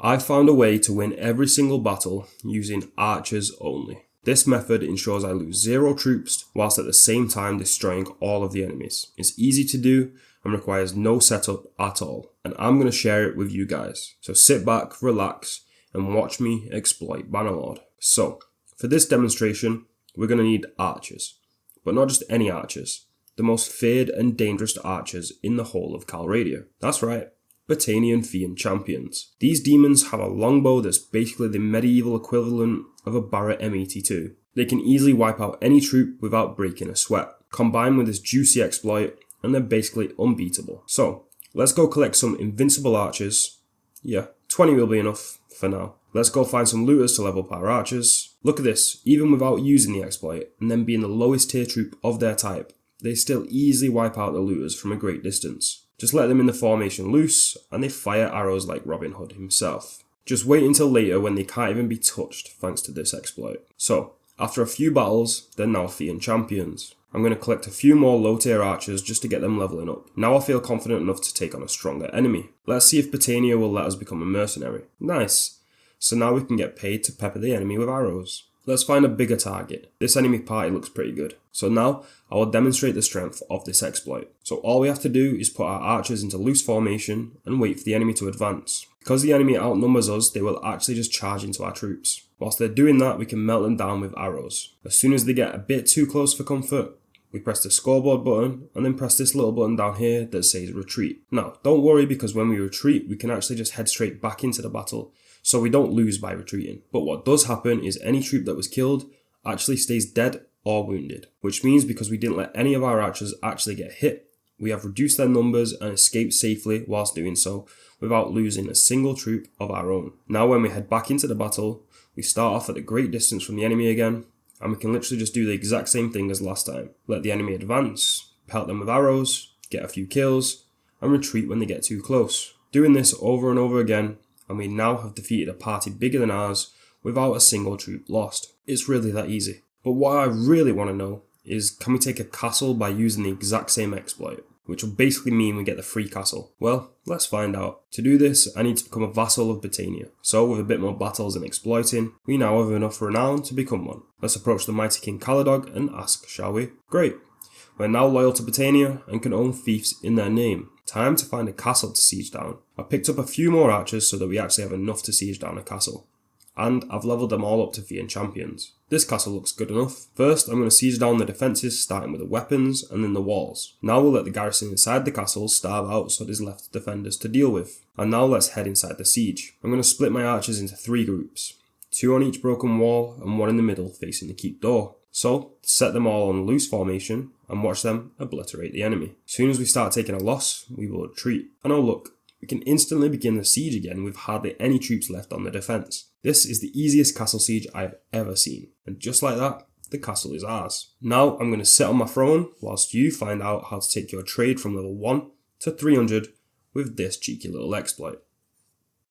I've found a way to win every single battle using archers only. This method ensures I lose 0 troops whilst at the same time destroying all of the enemies. It's easy to do and requires no setup at all, and I'm going to share it with you guys. So sit back, relax, and watch me exploit Bannerlord. So, for this demonstration, we're going to need archers, but not just any archers, the most feared and dangerous archers in the whole of Calradia. That's right, Battanian Fiend champions. These demons have a longbow that's basically the medieval equivalent of a Barrett M82. They can easily wipe out any troop without breaking a sweat. Combined with this juicy exploit, and they're basically unbeatable. So, let's go collect some invincible archers. Yeah, 20 will be enough for now. Let's go find some looters to level up our archers. Look at this, even without using the exploit, and then being the lowest tier troop of their type, they still easily wipe out the looters from a great distance. Just let them in the formation loose, and they fire arrows like Robin Hood himself. Just wait until later when they can't even be touched thanks to this exploit. So, after a few battles, they're now Fiend champions. I'm going to collect a few more low tier archers just to get them leveling up. Now I feel confident enough to take on a stronger enemy. Let's see if Battania will let us become a mercenary. Nice. So now we can get paid to pepper the enemy with arrows. Let's find a bigger target. This enemy party looks pretty good. So now I will demonstrate the strength of this exploit. So all we have to do is put our archers into loose formation and wait for the enemy to advance. Because the enemy outnumbers us, they will actually just charge into our troops. Whilst they're doing that, we can melt them down with arrows. As soon as they get a bit too close for comfort, we press the scoreboard button and then press this little button down here that says retreat. Now, don't worry, because when we retreat, we can actually just head straight back into the battle, so we don't lose by retreating. But what does happen is any troop that was killed actually stays dead or wounded, which means because we didn't let any of our archers actually get hit, we have reduced their numbers and escaped safely whilst doing so without losing a single troop of our own. Now when we head back into the battle, we start off at a great distance from the enemy again, and we can literally just do the exact same thing as last time. Let the enemy advance, pelt them with arrows, get a few kills, and retreat when they get too close. Doing this over and over again, and we now have defeated a party bigger than ours without a single troop lost. It's really that easy. But what I really want to know is, can we take a castle by using the exact same exploit? Which will basically mean we get the free castle. Well, let's find out. To do this, I need to become a vassal of Battania. So with a bit more battles and exploiting, we now have enough renown to become one. Let's approach the mighty King Caladog and ask, shall we? Great. We're now loyal to Battania and can own fiefs in their name. Time to find a castle to siege down. I picked up a few more archers so that we actually have enough to siege down a castle. And I've leveled them all up to Fiend champions. This castle looks good enough. First, I'm going to siege down the defences, starting with the weapons and then the walls. Now we'll let the garrison inside the castle starve out so there's left defenders to deal with. And now let's head inside the siege. I'm going to split my archers into 3 groups. 2 on each broken wall and 1 in the middle facing the keep door. So, set them all on loose formation and watch them obliterate the enemy. As soon as we start taking a loss, we will retreat. And oh look, we can instantly begin the siege again with hardly any troops left on the defence. This is the easiest castle siege I have ever seen, and just like that, the castle is ours. Now I'm going to sit on my throne whilst you find out how to take your trade from level 1 to 300 with this cheeky little exploit.